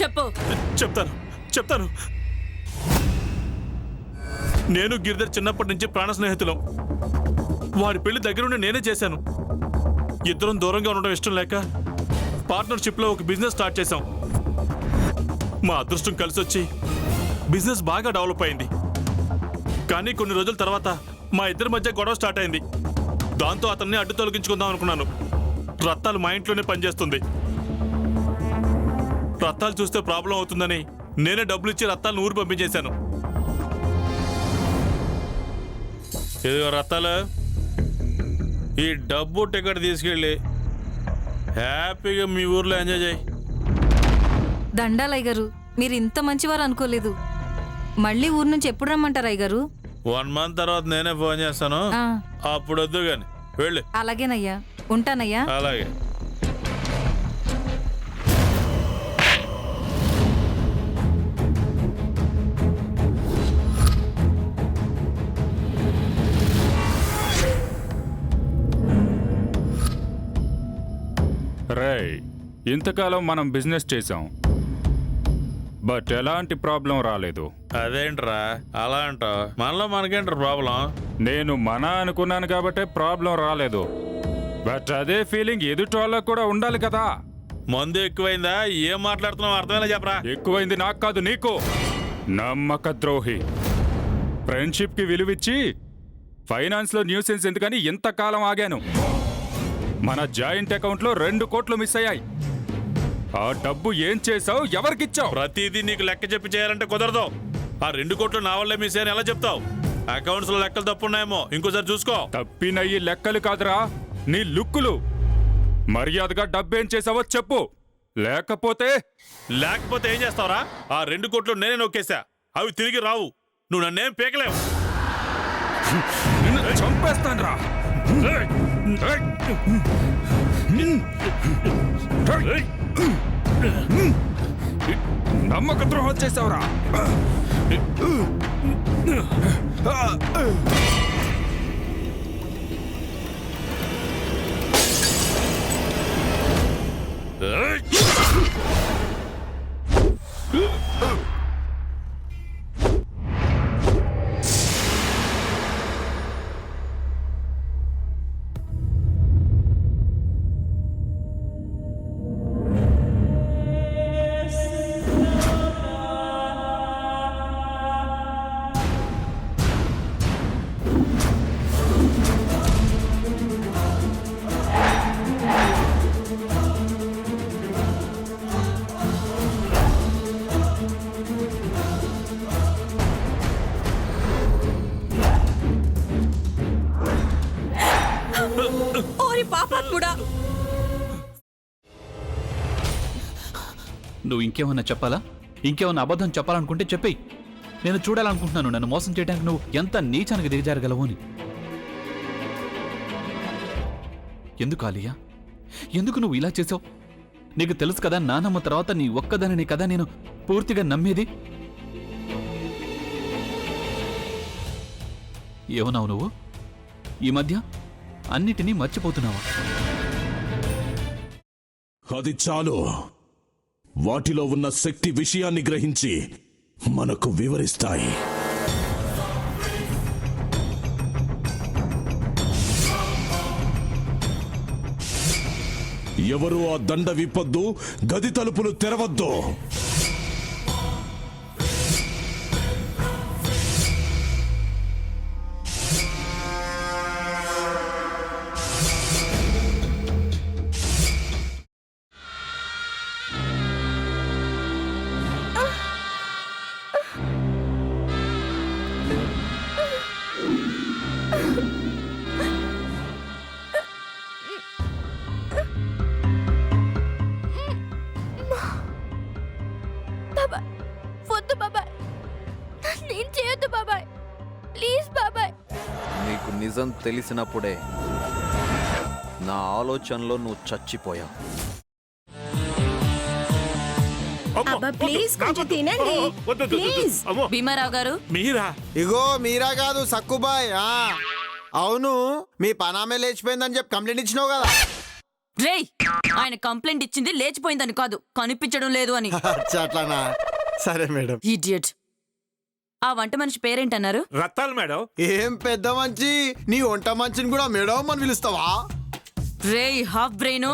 చెప్పు. చెప్తాను. నేను గిరిధర్ చిన్నప్పటి నుంచి ప్రాణ స్నేహితులం. వాడి పెళ్లి దగ్గరుండి నేనే చేశాను. ఇద్దరం దూరంగా ఉండడం ఇష్టం లేక పార్ట్నర్షిప్లో ఒక బిజినెస్ స్టార్ట్ చేశాం. మా అదృష్టం కలిసి వచ్చి బిజినెస్ బాగా డెవలప్ అయింది. కానీ కొన్ని రోజుల తర్వాత మా ఇద్దరి మధ్య గొడవ స్టార్ట్ అయింది. దాంతో అతన్ని అడ్డు తొలగించుకుందాం అనుకున్నాను. రత్తాలు మా ఇంట్లోనే పనిచేస్తుంది. రత్తాలు చూస్తే ప్రాబ్లం అవుతుందని నేనే డబ్బులు ఇచ్చి రత్తాలను ఊరు పంపించేశాను. ఇదిగో రత్తాలు, ఈ డబ్బు టికెట్ తీసుకెళ్ళి హ్యాపీగా మీ ఊర్లో ఎంజాయ్ చేయి. దండాలయ్య గారు, మీరు ఇంత మంచివారు అనుకోలేదు. మళ్ళీ ఊరు నుంచి ఎప్పుడు రమ్మంటారు అయ్య గారు? 1 month తర్వాత నేనే ఫోన్ చేస్తాను. అప్పుడు వద్దు గాని వెళ్ళి. అలాగేనయ్యా, ఉంటానయ్యా. అలాగే. రేయ్, ఇంతకాలం మనం బిజినెస్ చేసాం, బట్ ఎలాంటి ప్రాబ్లం రాలేదు. అదేంట్రా అలా అంటావు? మనలో మనకేంట్రా ప్రాబ్లం? నేను మన అనుకున్నాను కాబట్టే ప్రాబ్లం రాలేదు. బట్ అదే ఫీలింగ్ ఎదుటి వాళ్ళకు కూడా ఉండాలి కదా. మందు ఎక్కువైందా? ఏం మాట్లాడుతున్నావు అర్థమైనా చెప్పరా. ఎక్కువైంది నాకు కాదు, నీకు. నమ్మక ద్రోహి. ఫ్రెండ్షిప్కి విలువిచ్చి ఫైనాన్స్లో న్యూసెన్స్ ఎందుకని ఇంతకాలం ఆగాను. మన జాయింట్ అకౌంట్లో 2 కోట్లు మిస్ అయ్యాయి. ఆ డబ్బు ఏం చేసావు, ఎవరికిచ్చావు? ప్రతిదీ నీకు లెక్క చెప్పి చేయాలంటే కుదరదు. ఆ 2 కోట్లు నా వల్లే మిస్ అని ఎలా చెప్తావు? అకౌంట్స్ లో లెక్కలు తప్పున్నాయేమో, ఇంకోసారి చూసుకో. తప్పినయ్యి లెక్కలు కాదురా, నీ లుక్కులు. మర్యాదగా డబ్బేం చేసావో చెప్పు, లేకపోతే ఏం చేస్తావురా? ఆ 2 కోట్లు నేనే నొక్కేశా. అవి తిరిగి రావు. నువ్వు నన్నేం పీకలేవు. చంపేస్తాన్రా. నమ్మక ద్రోహం చేసావురా. నువ్వు ఇంకేమన్నా చెప్పాలా? ఇంకేమన్నా అబద్ధం చెప్పాలనుకుంటే చెప్పేయి. నేను చూడాలనుకుంటున్నాను నన్ను మోసం చేయడానికి నువ్వు ఎంత నీచానికి దిగజారగలవు అని. ఎందుకు ఆలియా, ఎందుకు నువ్వు ఇలా చేసావు? నీకు తెలుసు కదా, నానమ్మ తర్వాత నీ ఒక్కదానిని కదా నేను పూర్తిగా నమ్మేది. ఏమన్నావు నువ్వు? ఈ మధ్య అన్నిటినీ మర్చిపోతున్నావా? అది చాలు. వాటిలో ఉన్న శక్తి విషయాన్ని గ్రహించి మనకు వివరిస్తాయి. ఎవరు ఆ దండ విప్పొద్దు, గది తలుపులు తెరవద్దు. నీకు నిజం తెలిసినప్పుడే నా ఆలోచనలో నువ్వు చచ్చిపోయావు. భీమారావు గారు, మీరా? ఇగో మీరా కాదు, సక్కుబాయ్. అవును, మీ పనామే లేచిపోయిందని చెప్పి కంప్లైంట్ ఇచ్చినావు కదా. రేయ్, ఆయన కంప్లైంట్ ఇచ్చింది లేచిపోయిందని కాదు, కనిపించడం లేదు అని. అట్లానా? సరే మేడం. ఇడియట్. ఆ వంట మనిషి పేరేంటన్నారు? రత్తాలు మేడం. ఏం పెద్ద మంచి, నీ వంట మంచిని కూడా మేడం అని పిలుస్తావా? రేయ్ హాఫ్ బ్రెయిన్,